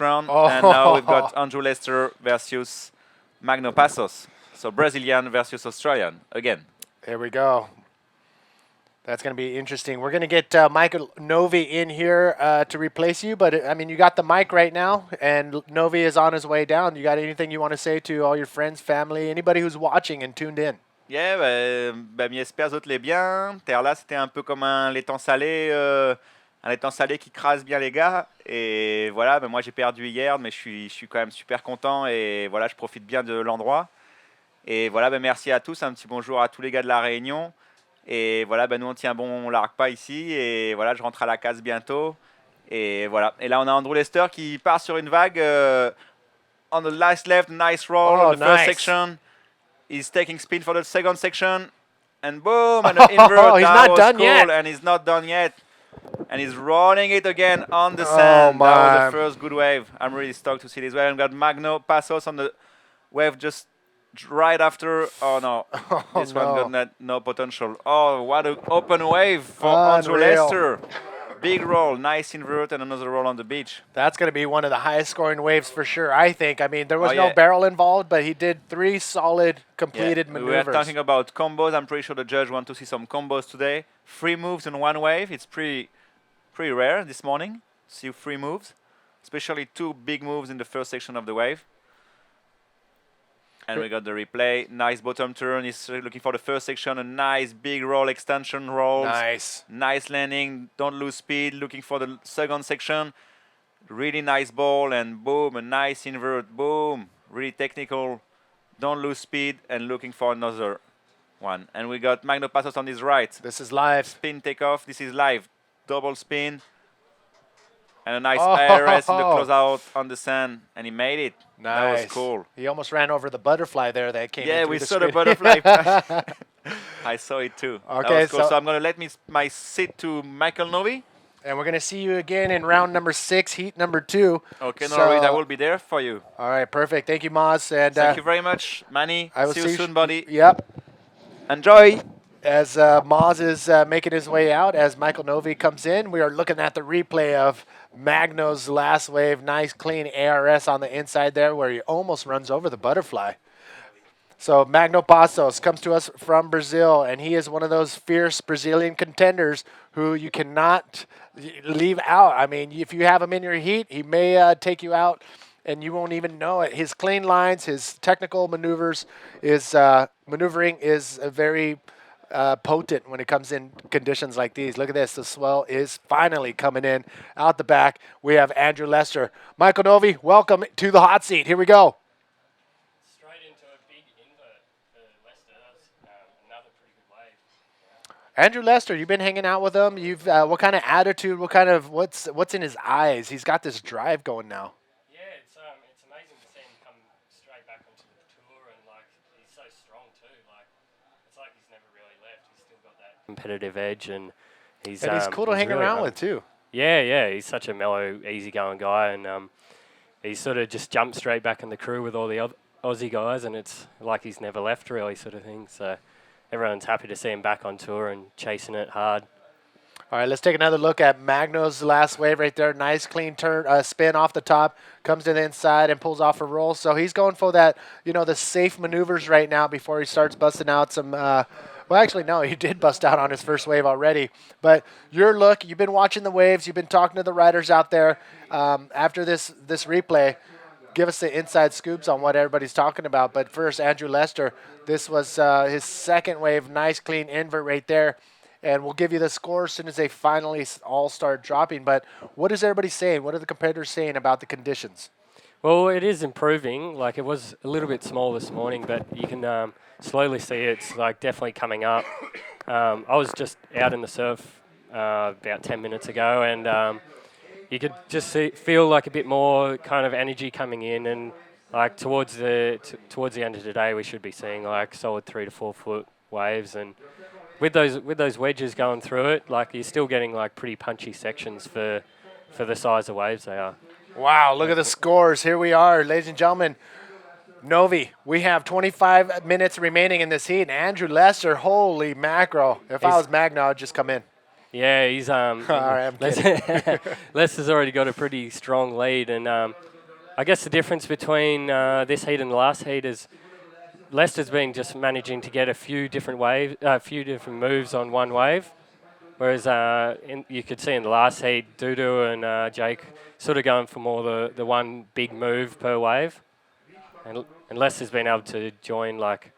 round. Oh. And now we've got Andrew Lester versus Magno Passos. So Brazilian versus Australian again. There we go. That's going to be interesting. We're going to get Michael Novi in here to replace you, but I mean, you got the mic right now, and Novi is on his way down. You got anything you want to say to all your friends, family, anybody who's watching and tuned in? Yeah, ben, j'espère que vous allez bien. Terre-là, c'était un peu comme un laiton salé qui crase bien les gars. Et voilà, ben moi j'ai perdu hier, mais je suis quand même super content et voilà, je profite bien de l'endroit. Et voilà, ben merci à tous, un petit bonjour à tous les gars de la Réunion. Et voilà, ben nous on tient bon, on largue pas ici. Et voilà, je rentre à la case bientôt. Et voilà. Et là on a Andrew Lester qui part sur une vague. On the last left, nice roll on the first section. He's taking speed for the second section. And boom, and an invert. He's that not was done cool, yet. and he's not done yet. And he's rolling it again on the sand. My. That was the first good wave. I'm really stoked to see this wave. And got Magno Passos on the wave just right after. Oh no, this one got no potential. Oh, what an open wave for Andrew Lester. Big roll, nice invert, and another roll on the beach. That's going to be one of the highest scoring waves for sure, I think. I mean, there was no barrel involved, but he did 3 solid completed maneuvers. We were talking about combos. I'm pretty sure the judge wants to see some combos today. 3 moves in one wave. It's pretty rare this morning. See 3 moves, especially 2 big moves in the first section of the wave. And we got the replay. Nice bottom turn. He's looking for the first section. A nice big roll, extension rolls. Nice landing. Don't lose speed. Looking for the second section. Really nice ball. And boom, a nice invert. Boom. Really technical. Don't lose speed. And looking for another one. And we got Magno Passos on his right. This is live. Spin takeoff. This is live. Double spin. And a nice IRS in the closeout on the sand. And he made it. Nice. That was cool. He almost ran over the butterfly there that came in. Yeah, we the saw screen. the butterfly. I saw it too. Okay, that was cool. So I'm going to let my sit to Michael Novi. And we're going to see you again in round number 6, heat number 2. Okay, no worries. I will be there for you. All right, perfect. Thank you, Maz. And thank you very much, Manny. I will see you soon, buddy. Yep. Enjoy. As Maz is making his way out, as Michael Novi comes in, we are looking at the replay of Magno's last wave. Nice, clean ARS on the inside there where he almost runs over the butterfly. So Magno Passos comes to us from Brazil, and he is one of those fierce Brazilian contenders who you cannot leave out. I mean, if you have him in your heat, he may take you out, and you won't even know it. His clean lines, his technical maneuvers, maneuvering is very potent when it comes in conditions like these. Look at this. The swell is finally coming in out the back. We have Andrew Lester. Michael Novi, welcome to the hot seat. Here we go. Straight into a big invert for Lester. That's another pretty good wave. Yeah. Andrew Lester, you've been hanging out with him. You've what kind of attitude? What's in his eyes? He's got this drive going now. Yeah, it's amazing to see him come straight back onto the tour, and like he's so strong too. Like it's like he's never really left. He's still got that competitive edge, and he's cool to hang really around with too. Yeah, he's such a mellow, easygoing guy, and he sort of just jumped straight back in the crew with all the other Aussie guys, and it's like he's never left really, sort of thing. So everyone's happy to see him back on tour and chasing it hard. All right, let's take another look at Magno's last wave right there. Nice clean turn, spin off the top, comes to the inside and pulls off a roll. So he's going for that, the safe maneuvers right now before he starts busting out some. Well, actually, no, he did bust out on his first wave already. But your look, you've been watching the waves, you've been talking to the riders out there. After this replay, give us the inside scoops on what everybody's talking about. But first, Andrew Lester, this was his second wave, nice clean invert right there. And we'll give you the score as soon as they finally all start dropping. But what is everybody saying? What are the competitors saying about the conditions? Well, it is improving. Like, it was a little bit small this morning, but you can slowly see it's like definitely coming up. I was just out in the surf about 10 minutes ago, and you could just feel like a bit more kind of energy coming in, and like towards the end of the day, we should be seeing like solid 3 to 4 foot waves, and with those wedges going through it, like you're still getting like pretty punchy sections for the size of waves they are. Wow, look at the scores. Here we are, ladies and gentlemen. Novi, we have 25 minutes remaining in this heat. And Andrew Lester, holy mackerel. If I was Magno, I'd just come in. Yeah, he's All right, I'm kidding. Lester's already got a pretty strong lead, and I guess the difference between this heat and the last heat is Leicester's been just managing to get a few different moves on one wave, whereas you could see in the last heat, Dudu and Jake sort of going for more the one big move per wave, and Leicester's been able to join like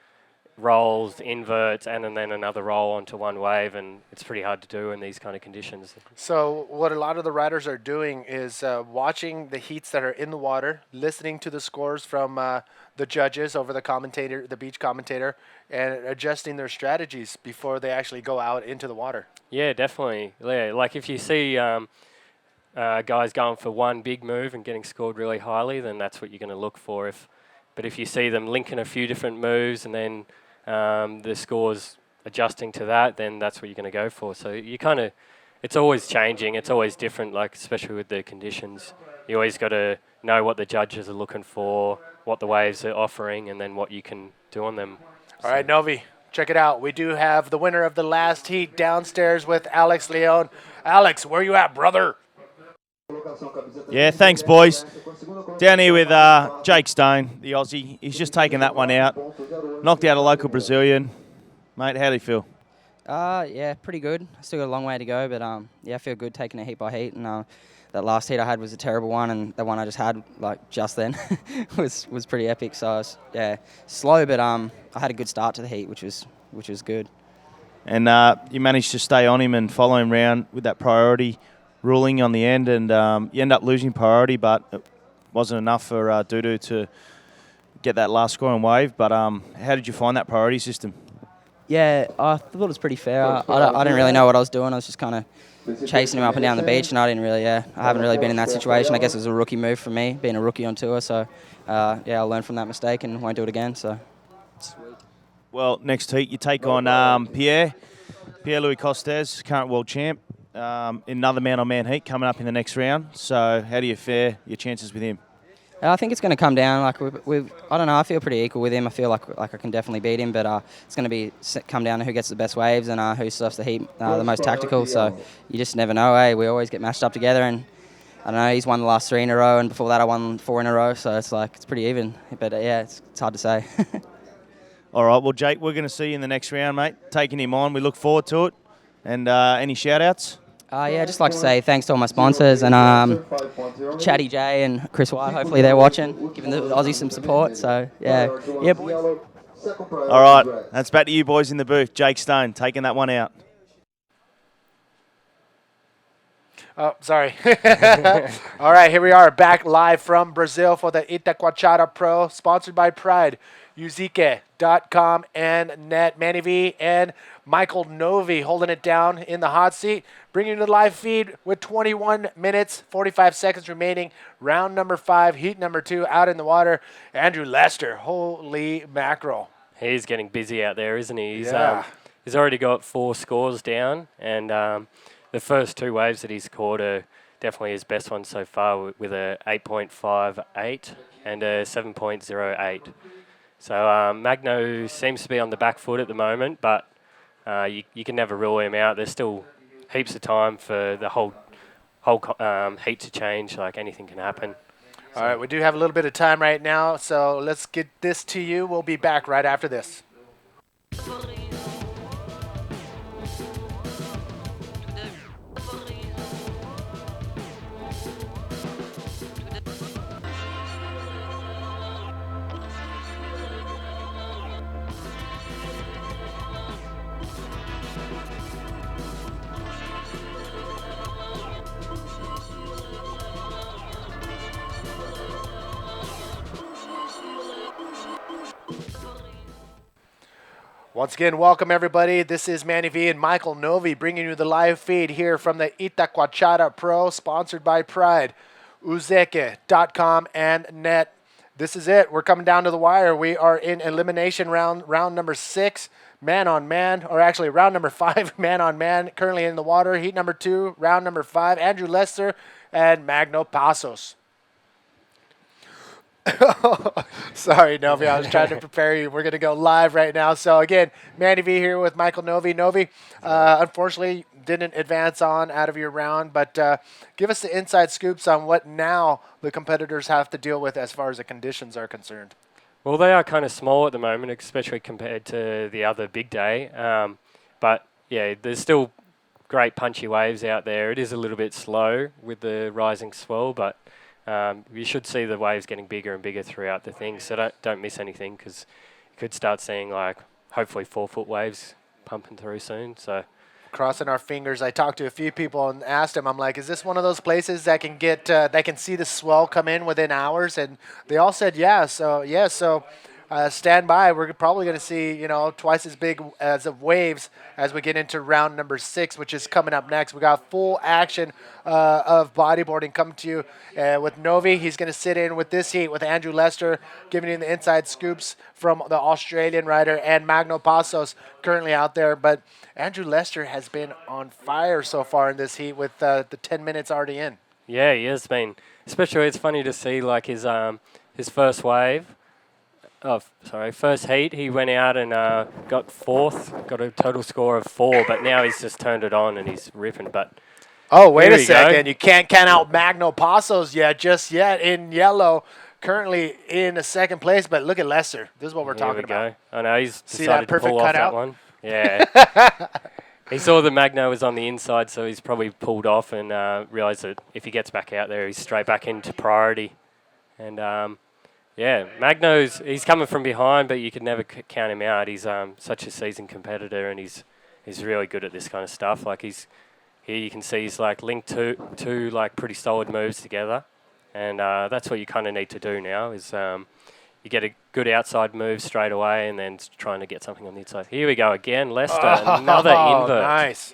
rolls, inverts, and then another roll onto one wave, and it's pretty hard to do in these kind of conditions. So what a lot of the riders are doing is watching the heats that are in the water, listening to the scores from the judges over the beach commentator, and adjusting their strategies before they actually go out into the water. Yeah, definitely. Yeah, like if you see guys going for one big move and getting scored really highly, then that's what you're going to look for. But if you see them linking a few different moves and then the scores adjusting to that, then that's what you're going to go for. So it's always changing. It's always different, like especially with the conditions. You always got to know what the judges are looking for, what the waves are offering, and then what you can do on them. All right, Novi, check it out. We do have the winner of the last heat downstairs with Alex Leon. Alex, where you at, brother? Yeah, thanks, boys. Down here with Jake Stone, the Aussie. He's just taken that one out. Knocked out a local Brazilian. Mate, how do you feel? Yeah, pretty good. Still got a long way to go, but yeah, I feel good taking it heat by heat. And that last heat I had was a terrible one, and the one I just had just then was pretty epic. So I was, yeah, slow, but I had a good start to the heat, which was good. And you managed to stay on him and follow him around with that priority ruling on the end, and you end up losing priority, but it wasn't enough for Dudu to get that last score on wave. But how did you find that priority system? Yeah, I thought it was pretty fair. I didn't really know what I was doing. I was just kind of chasing him up and down the beach, and I haven't really been in that situation. I guess it was a rookie move for me, being a rookie on tour. So yeah, I learned from that mistake and won't do it again. So sweet. Well, next heat you take on Pierre-Louis Costes, current world champ. Another man-on-man heat coming up in the next round. So how do you fare your chances with him? I think it's going to come down. Like I don't know. I feel pretty equal with him. I feel like I can definitely beat him, but it's going to come down to who gets the best waves and who surfs the heat the most tactical. So you just never know. We always get matched up together, and I don't know. He's won the last 3 in a row, and before that I won 4 in a row. So it's pretty even. But yeah, it's hard to say. All right. Well, Jake, we're going to see you in the next round, mate. Taking him on. We look forward to it. And any shout-outs? Yeah, just like to say thanks to all my sponsors and Chatty J and Chris White. Hopefully they're watching, giving the Aussie some support. So yeah, yep. All right, that's back to you boys in the booth. Jake Stone taking that one out. Oh, sorry. All right, here we are back live from Brazil for the Itacoatiara Pro, sponsored by Pride, Uzike.com and Net. Manny V and Michael Novi holding it down in the hot seat, bringing you the live feed with 21 minutes, 45 seconds remaining. Round number 5, heat number 2, out in the water. Andrew Lester, holy mackerel. He's getting busy out there, isn't he? He's already got 4 scores down, and the first 2 waves that he's scored are definitely his best ones so far, with a 8.58 and a 7.08. So Magno seems to be on the back foot at the moment, but you can never rule him out. There's still heaps of time for the whole heat to change. Like, anything can happen. All right, we do have a little bit of time right now, so let's get this to you. We'll be back right after this. Once again, welcome everybody. This is Manny V and Michael Novi bringing you the live feed here from the Itacoatiara Pro, sponsored by Pride, Uzeke.com and Net. This is it. We're coming down to the wire. We are in elimination round number 6, man on man, or actually round number 5, man on man, currently in the water. Heat number 2, round number 5, Andrew Lester and Magno Passos. Sorry, Novi. I was trying to prepare you. We're going to go live right now. So, again, Manny V here with Michael Novi. Novi, unfortunately, didn't advance on out of your round, but give us the inside scoops on what now the competitors have to deal with as far as the conditions are concerned. Well, they are kind of small at the moment, especially compared to the other big day. But yeah, there's still great punchy waves out there. It is a little bit slow with the rising swell, but you should see the waves getting bigger and bigger throughout the thing. So don't miss anything, because you could start seeing like hopefully 4-foot waves pumping through soon. So Crossing our fingers. I talked to a few people and asked them, I'm like, is this one of those places that can get, that can see the swell come in within hours? And they all said, yeah. So stand by. We're probably going to see, twice as big as of waves as we get into round number 6, which is coming up next. We got full action of bodyboarding coming to you with Novi. He's going to sit in with this heat with Andrew Lester, giving you the inside scoops from the Australian rider, and Magno Passos currently out there. But Andrew Lester has been on fire so far in this heat with the 10 minutes already in. yeah, he has been. Especially, it's funny to see like his first wave. First heat, he went out and got 4th, got a total score of 4, but now he's just turned it on and he's ripping. But oh, wait here a we second. go. You can't count out Magno Passos just yet in yellow, currently in a second place. But look at Lester. This is what we're Here talking we about. go. I know he's See that decided to perfect pull off cutout? that one. Yeah. He saw the Magno was on the inside, so he's probably pulled off and realised that if he gets back out there, he's straight back into priority. And yeah, he's coming from behind, but you could never count him out. He's such a seasoned competitor, and he's really good at this kind of stuff. Like here you can see he's like linked two like pretty solid moves together, and that's what you kind of need to do now is you get a good outside move straight away, and then trying to get something on the inside. Here we go again, Lester, another invert. Nice.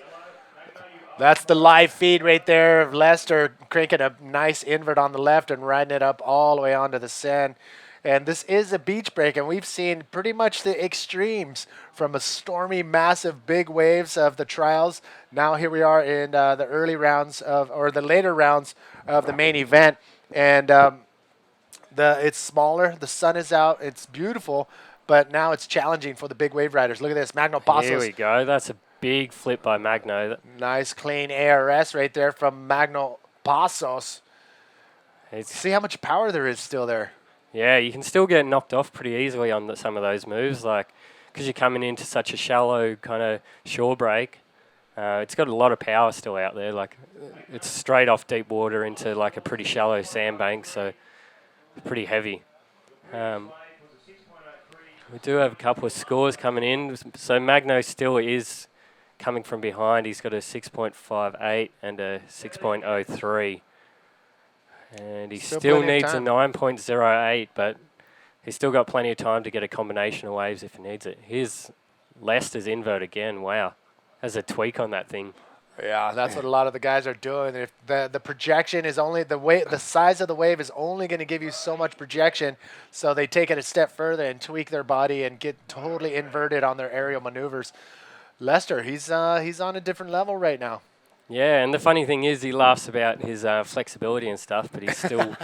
That's the live feed right there of Lester cranking a nice invert on the left and riding it up all the way onto the sand. And this is a beach break, and we've seen pretty much the extremes from a stormy, massive, big waves of the trials. Now here we are in the early rounds or the later rounds of the main event. And it's smaller. The sun is out. It's beautiful, but now it's challenging for the big wave riders. Look at this, Magno Passos. Here we go. That's a big flip by Magno. Nice, clean ARS right there from Magno Passos. See how much power there is still there. Yeah, you can still get knocked off pretty easily on some of those moves, like because you're coming into such a shallow kind of shore break. It's got a lot of power still out there. Like it's straight off deep water into like a pretty shallow sandbank, so pretty heavy. We do have a couple of scores coming in. So Magno still is coming from behind. He's got a 6.58 and a 6.03. And he still needs a 9.08, but he's still got plenty of time to get a combination of waves if he needs it. Here's Lester's invert again. Wow. Has a tweak on that thing. Yeah, that's what a lot of the guys are doing. If the projection is only the size of the wave is only going to give you so much projection, so they take it a step further and tweak their body and get totally inverted on their aerial maneuvers. Lester, he's on a different level right now. Yeah, and the funny thing is he laughs about his flexibility and stuff, but he's still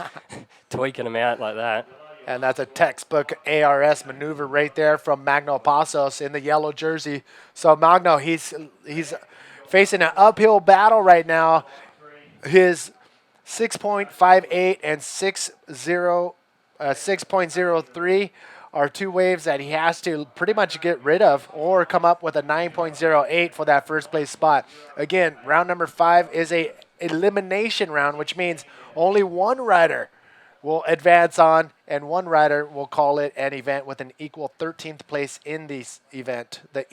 tweaking them out like that. And that's a textbook ARS maneuver right there from Magno Passos in the yellow jersey. So Magno, he's facing an uphill battle right now. His 6.58 and 6.03 are two waves that he has to pretty much get rid of or come up with a 9.08 for that first place spot. Again, round number 5 is a elimination round, which means only one rider will advance on and one rider will call it an event with an equal 13th place in this event, the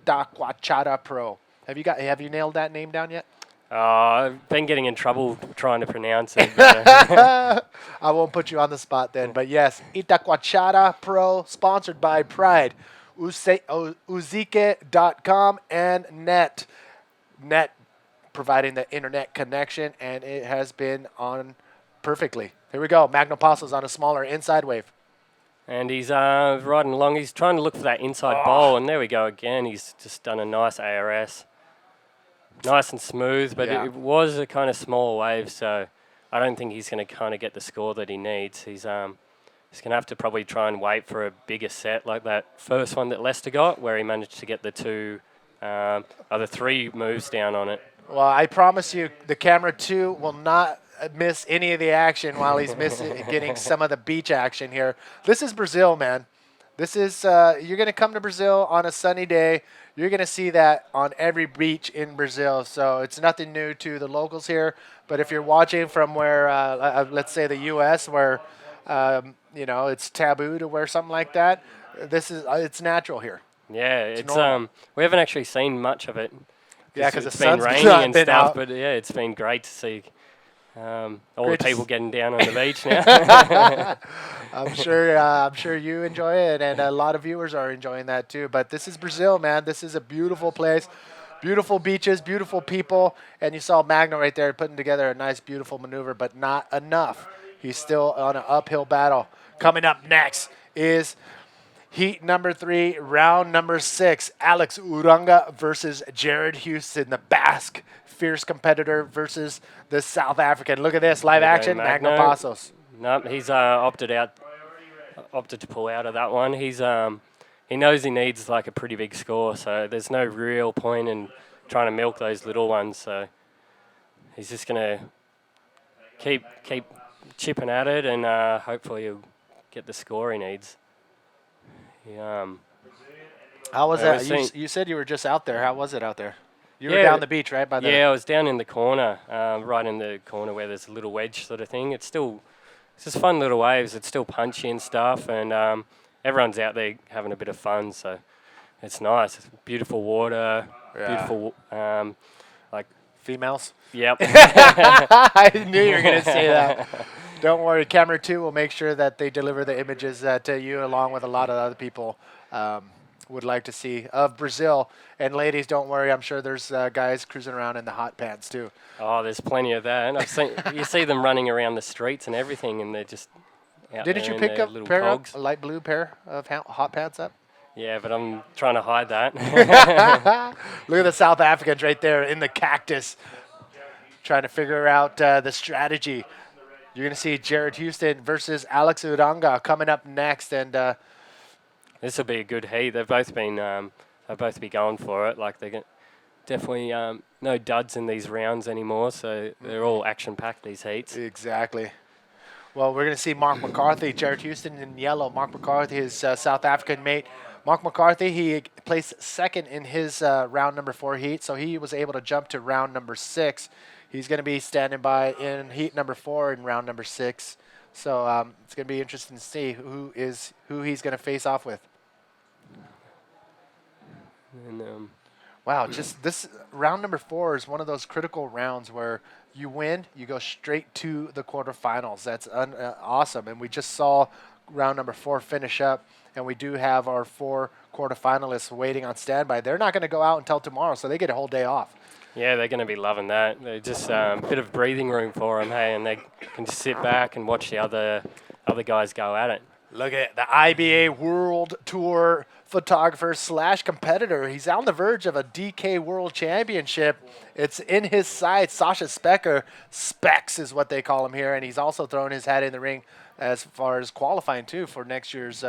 Itacoatiara Pro. Have you nailed that name down yet? I've been getting in trouble trying to pronounce it. I won't put you on the spot then, but yes, Itacoatiara Pro, sponsored by Pride, Uzike.com and Net providing the internet connection, and it has been on perfectly. Here we go. Magno Passos on a smaller inside wave. And he's riding along. He's trying to look for that inside bowl, and there we go again. He's just done a nice ARS. Nice and smooth, but it was a kind of small wave, so I don't think he's going to kind of get the score that he needs. He's going to have to probably try and wait for a bigger set like that first one that Lester got, where he managed to get the two Are the 3 moves down on it? Well, I promise you, the camera 2 will not miss any of the action while he's getting some of the beach action here. This is Brazil, man. This is you're going to come to Brazil on a sunny day. You're going to see that on every beach in Brazil. So it's nothing new to the locals here. But if you're watching from where, let's say the U.S., where it's taboo to wear something like that, it's natural here. Yeah, it's normal. we haven't actually seen much of it. Yeah, because the it's been sun's rainy not and been stuff, out. but yeah, it's been great to see all Great the to people s- getting down on the beach now. I'm sure you enjoy it, and a lot of viewers are enjoying that too. But this is Brazil, man. This is a beautiful place, beautiful beaches, beautiful people, and you saw Magno right there putting together a nice, beautiful maneuver, but not enough. He's still on an uphill battle. Coming up next is heat number 3, round number 6. Alex Uranga versus Jared Houston, the Basque fierce competitor versus the South African. Look at this live There you go, action. Magno Magno. Passos. No, he's opted to pull out of that one. He knows he needs like a pretty big score, so there's no real point in trying to milk those little ones. So he's just gonna keep chipping at it, and hopefully he'll get the score he needs. How was I that? was You, saying- you said you were just out there. How was it out there? You were Yeah, down the beach, right? By the Yeah, I was down in the corner, right in the corner where there's a little wedge sort of thing. It's just fun little waves. It's still punchy and stuff, and everyone's out there having a bit of fun. So it's nice. It's beautiful water, Yeah. beautiful. females. Yep. I knew you were going to say that. Don't worry. Camera 2 will make sure that they deliver the images that you, along with a lot of other people, would like to see of Brazil. And ladies, don't worry. I'm sure there's guys cruising around in the hot pants too. Oh, there's plenty of that. And you see them running around the streets and everything, and they're just out Didn't there you in pick their up little pair up, pogs. a light blue pair of hot pants up? Yeah, but I'm trying to hide that. Look at the South Africans right there in the cactus, trying to figure out the strategy. You're going to see Jared Houston versus Alex Uranga coming up next, and This will be a good heat. They've both been going for it. Like definitely no duds in these rounds anymore. So they're all action packed, these heats. exactly. Well, we're going to see Mark McCarthy, Jared Houston in yellow. Mark McCarthy, his South African mate. Mark McCarthy, he placed second in his round number 4 heat, so he was able to jump to round number 6. He's going to be standing by in heat number 4 in round number 6. So it's going to be interesting to see who he's going to face off with. And Wow, just this round number 4 is one of those critical rounds where you win, you go straight to the quarterfinals. That's awesome. And we just saw round number 4 finish up, and we do have our 4 quarterfinalists waiting on standby. They're not going to go out until tomorrow, so they get a whole day off. yeah, they're going to be loving that. They're just a bit of breathing room for them, hey, and they can just sit back and watch the other guys go at it. Look at the IBA World Tour photographer / competitor. He's on the verge of a DK World Championship. It's in his sights. Sasha Specker, Specs is what they call him here, and he's also thrown his hat in the ring as far as qualifying too for next year's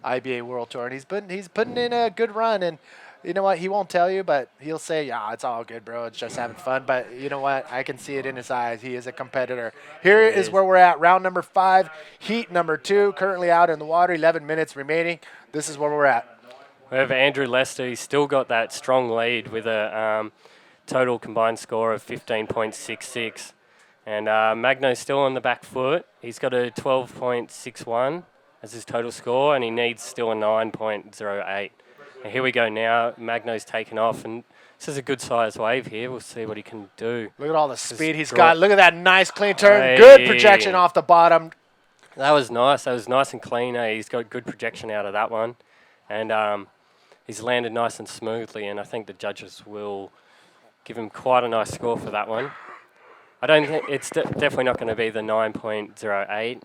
IBA World Tour. And he's putting in a good run. And you know what? He won't tell you, but he'll say, "Yeah, it's all good, bro. It's just having fun." But you know what? I can see it in his eyes. He is a competitor. Here is where we're at. Round number 5, heat number 2, currently out in the water. 11 minutes remaining. This is where we're at. We have Andrew Lester. He's still got that strong lead with a total combined score of 15.66. And Magno's still on the back foot. He's got a 12.61 as his total score, and he needs still a 9.08. And here we go now. Magno's taken off, and this is a good size wave here. We'll see what he can do. Look at all the speed he's drop. got. Look at that nice clean turn. Hey. Good projection off the bottom. That was nice. That was nice and clean. He's got good projection out of that one. And he's landed nice and smoothly, and I think the judges will give him quite a nice score for that one. I don't think it's definitely not going to be the 9.08,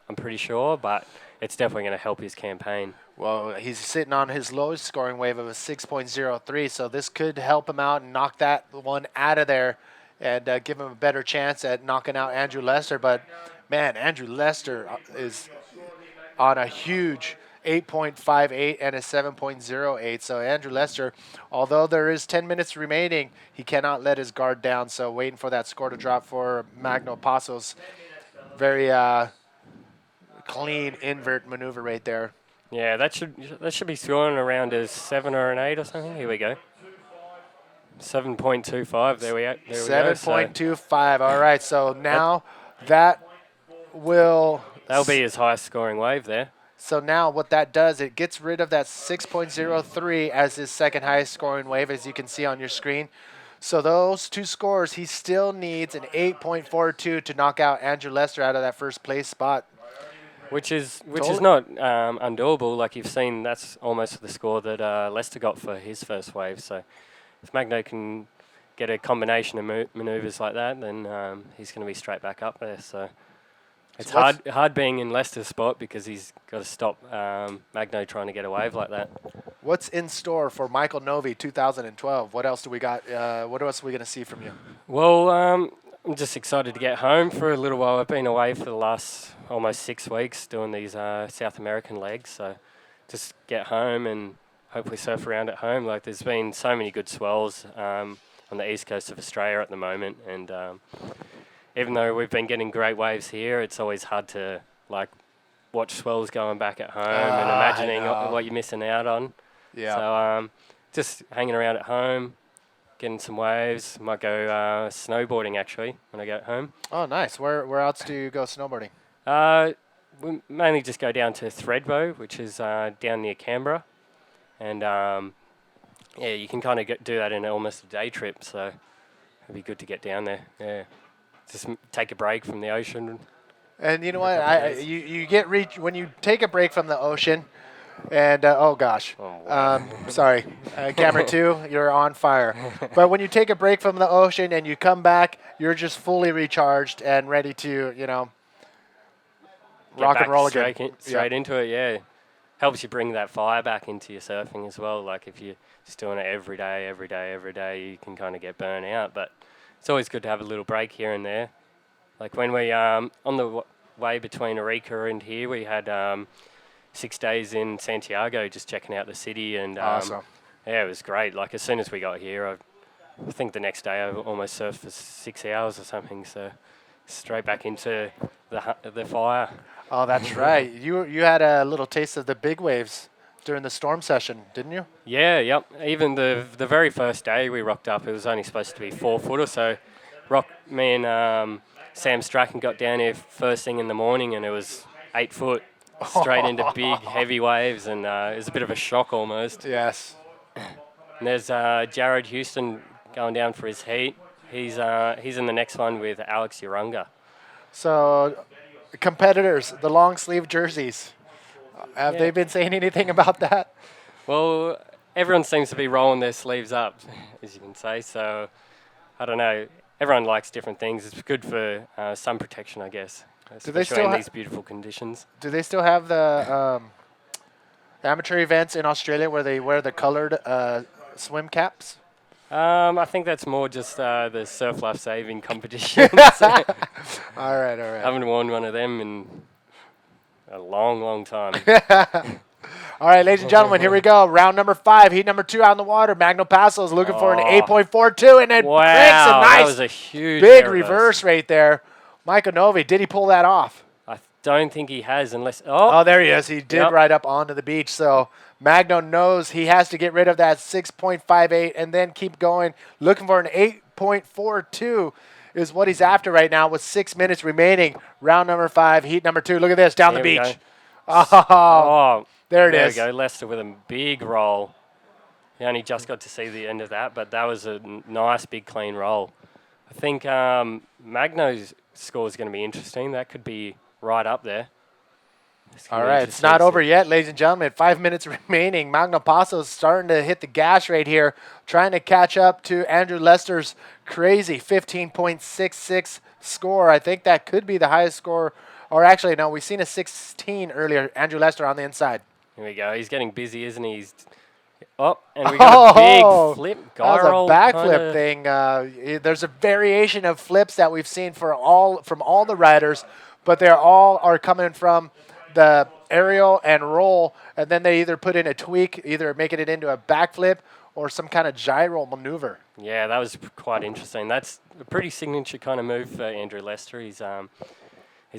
I'm pretty sure, but it's definitely going to help his campaign. Well, he's sitting on his lowest scoring wave of a 6.03, so this could help him out and knock that one out of there and give him a better chance at knocking out Andrew Lester. But, man, Andrew Lester is on a huge 8.58 and a 7.08. So Andrew Lester, although there is 10 minutes remaining, he cannot let his guard down. So waiting for that score to drop for Magno Passos. Very clean invert maneuver right there. Yeah, that should be scoring around a 7 or an 8 or something. Here we go. 7.25. There we go. 7.25. All right. So now that will. That'll be his highest scoring wave there. So now what that does, it gets rid of that 6.03 as his second highest scoring wave, as you can see on your screen. So those two scores, he still needs an 8.42 to knock out Andrew Lester out of that first place spot. Which is not undoable. Like you've seen, that's almost the score that Lester got for his first wave. So if Magno can get a combination of maneuvers like that, then he's going to be straight back up there. So it's hard being in Lester's spot because he's got to stop Magno trying to get a wave like that. What's in store for Michael Novi 2012? What else do we got? What else are we going to see from you? Well, I'm just excited to get home for a little while. I've been away for the last almost 6 weeks doing these South American legs. So just get home and hopefully surf around at home. Like there's been so many good swells on the east coast of Australia at the moment, and even though we've been getting great waves here, it's always hard to like watch swells going back at home and imagining what you're missing out on. Yeah. So just hanging around at home, getting some waves. Might go snowboarding actually when I get home. Oh, nice. Where else do you go snowboarding? We mainly just go down to Thredbo, which is down near Canberra, and yeah, you can kind of do that in almost a day trip. So it'd be good to get down there. Yeah. Just take a break from the ocean. And you know what? You get when you take a break from the ocean, and oh gosh, sorry, camera 2, you're on fire. But when you take a break from the ocean and you come back, you're just fully recharged and ready to rock and roll again. Straight into it, yeah. Helps you bring that fire back into your surfing as well. Like if you're just doing it every day, you can kind of get burnt out. But it's always good to have a little break here and there. Like when we, on the way between Arica and here, we had 6 days in Santiago just checking out the city. And awesome. Yeah, it was great. Like as soon as we got here, I think the next day I almost surfed for 6 hours or something. So straight back into the fire. Oh, that's right. You had a little taste of the big waves during the storm session, didn't you? Yeah, yep. Even the very first day we rocked up, it was only supposed to be 4 foot or so. Me and Sam Strachan got down here first thing in the morning, and it was 8 foot straight into big, heavy waves, and it was a bit of a shock almost. Yes. And there's Jared Houston going down for his heat. He's in the next one with Alex Urunga. So, competitors, the long sleeve jerseys. Have they been saying anything about that? Well, everyone seems to be rolling their sleeves up, as you can say. So, I don't know. Everyone likes different things. It's good for sun protection, I guess, especially in these beautiful conditions. Do they still have the amateur events in Australia where they wear the colored swim caps? I think that's more just the surf life saving competition. All right. I haven't worn one of them in a long, long time. All right, ladies and gentlemen, here we go. Round number 5, heat number 2 out in the water. Magno Passos looking for an 8.42, and then breaks a nice that was a huge big reverse right there. Michael Novi, did he pull that off? I don't think he has, unless... Oh, there he is. He did ride up onto the beach. So Magno knows he has to get rid of that 6.58 and then keep going. Looking for an 8.42 is what he's after right now with 6 minutes remaining. Round number 5, heat number 2. Look at this, down the beach. Oh, there it is. There we go. Lester with a big roll. He only just got to see the end of that, but that was a nice, big, clean roll. I think Magno's score is going to be interesting. That could be right up there. All right, it's not over yet, ladies and gentlemen. 5 minutes remaining. Magno Passos starting to hit the gas right here, trying to catch up to Andrew Lester's crazy 15.66 score. I think that could be the highest score. Or actually, no, we've seen a 16 earlier. Andrew Lester on the inside. Here we go. He's getting busy, isn't he? And we got a big flip. That was a backflip thing. There's a variation of flips that we've seen from all the riders, but they all are coming from the aerial and roll, and then they either put in a tweak, either making it into a backflip or some kind of gyro maneuver. Yeah, that was quite interesting. That's a pretty signature kind of move for Andrew Lester. He's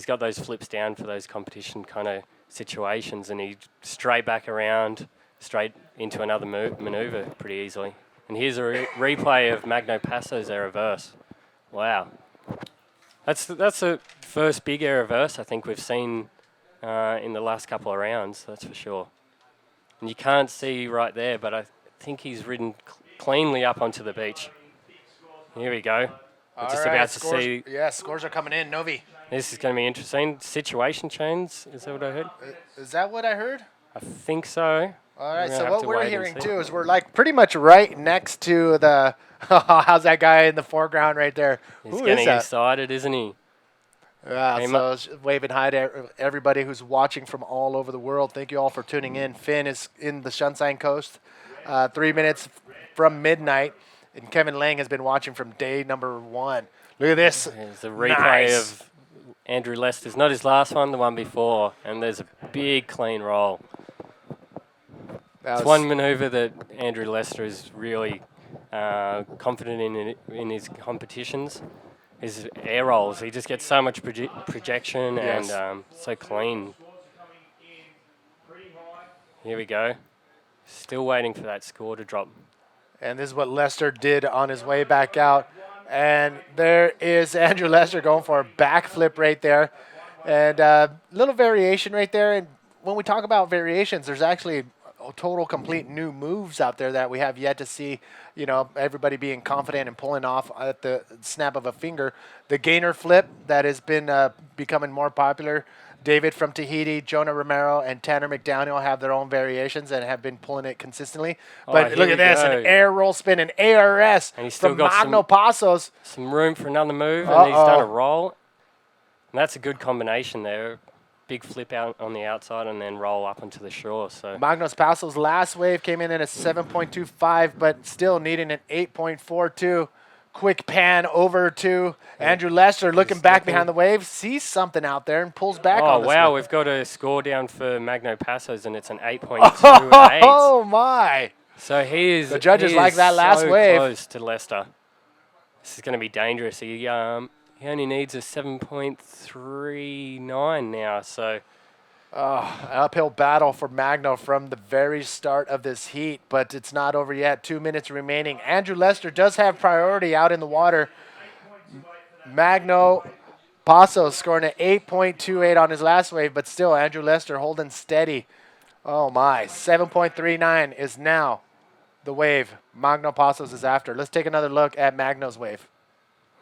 got those flips down for those competition kind of situations, and he straight back around, straight into another maneuver pretty easily. And here's a replay of Magno Passo's air reverse. Wow. That's the first big air reverse I think we've seen in the last couple of rounds, that's for sure. And you can't see right there, but I think he's ridden cleanly up onto the beach. Here we go. We're just about to see. Yeah, scores are coming in. Novi. This is going to be interesting. Situation chains, is that what I heard? Is that what I heard? I think so. All right, We're gonna so have what to we're wait and hearing see. too is we're like pretty much right next to the. How's that guy in the foreground right there? He's Who is getting that? excited, isn't he? Yeah, Hey, so waving hi to everybody who's watching from all over the world. Thank you all for tuning in. Finn is in the Sunshine Coast, 3 minutes from midnight, and Kevin Lang has been watching from day number 1. Look at this. There's a replay Nice. of Andrew Lester's, not his last one, the one before, and there's a big clean roll. That It's was- one maneuver that Andrew Lester is really confident in his competitions. His air rolls, he just gets so much projection Yes. and so clean. Here we go. Still waiting for that score to drop. And this is what Lester did on his way back out. And there is Andrew Lester going for a backflip right there. And a little variation right there. And when we talk about variations, there's actually total complete new moves out there that we have yet to see. You know, everybody being confident and pulling off at the snap of a finger. The gainer flip that has been becoming more popular. David from Tahiti, Jonah Romero, and Tanner McDaniel have their own variations and have been pulling it consistently. But here look we at this, go. an air roll spin, an ARS And he's still from got Magno some- Passos. Some room for another move, and he's done a Uh-oh. roll. And that's a good combination there. Big flip out on the outside and then roll up onto the shore. So Magnos Passos' last wave came in at a 7.25, but still needing an 8.42. Quick pan over to Andrew Lester, looking back behind the wave, sees something out there and pulls back oh on this wow, one. we've got a score down for Magno Passos, and it's an 8.28. Oh my! So he is. The judges he like is that last so wave. Close to Lester. This is going to be dangerous. He only needs a 7.39 now. So Uphill battle for Magno from the very start of this heat, but it's not over yet. 2 minutes remaining. Andrew Lester does have priority out in the water. Magno Passos scoring an 8.28 on his last wave, but still Andrew Lester holding steady. Oh my, 7.39 is now the wave Magno Passos is after. Let's take another look at Magno's wave.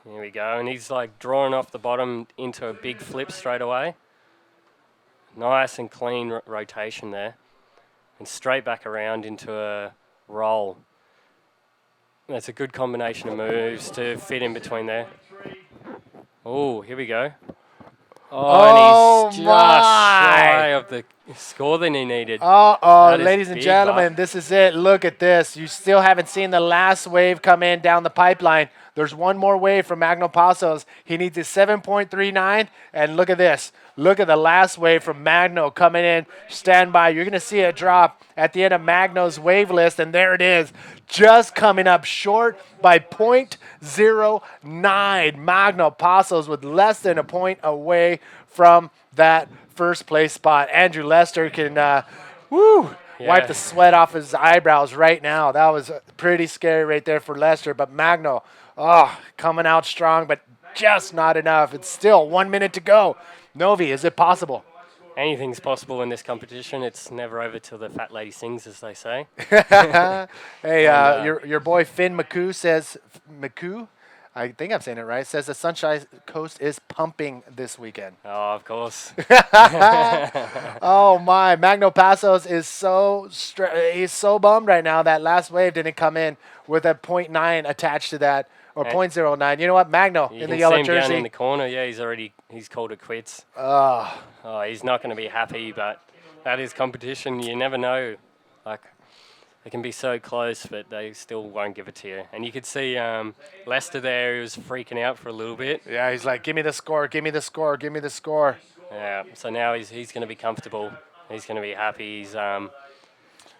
here we go, and he's like drawing off the bottom into a big flip straight away. Nice and clean rotation there, and straight back around into a roll. That's a good combination of moves to fit in between there. Oh, here we go. Oh, and he's just my. shy of the score that he needed. Uh-oh, That is ladies and big, gentlemen, Bob. this is it. Look at this. You still haven't seen the last wave come in down the pipeline. There's one more wave from Magno Passos. He needs a 7.39, and look at this. Look at the last wave from Magno coming in. Stand by. You're going to see it drop at the end of Magno's wave list, and there it is. Just coming up short by 0.09. Magno Passos with less than a point away from that first place spot. Andrew Lester can wipe Yeah. the sweat off his eyebrows right now. That was pretty scary right there for Lester. But Magno, coming out strong, but just not enough. It's still 1 minute to go. Novi, is it possible? Anything's possible in this competition. It's never over till the fat lady sings, as they say. Hey, And, your boy Finn McCoo says, McCoo, I think I'm saying it right, says the Sunshine Coast is pumping this weekend. Oh, of course. Oh my, Magno Passos is he's so bummed right now that last wave didn't come in with a 0.9 attached to that, or And- 0.09. You know what, Magno You in can the see yellow him down in jersey. the corner. Yeah, he's called it quits. Oh, Oh, he's not going to be happy, but that is competition. You never know. Like, they can be so close, but they still won't give it to you. And you could see Lester there, he was freaking out for a little bit. yeah, he's like, give me the score, give me the score, give me the score. Yeah, so now he's going to be comfortable. He's going to be happy.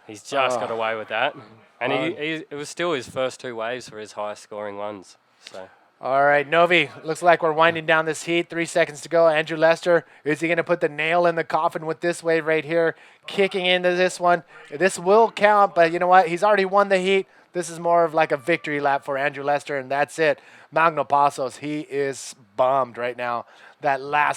He's just got away with that. And it was still his first 2 waves for his highest scoring ones. So. All right, Novi, looks like we're winding down this heat. 3 seconds to go. Andrew Lester, is he going to put the nail in the coffin with this wave right here? Kicking into this one. This will count, but you know what? He's already won the heat. This is more of like a victory lap for Andrew Lester, and that's it. Magno Passos, he is bummed right now. That last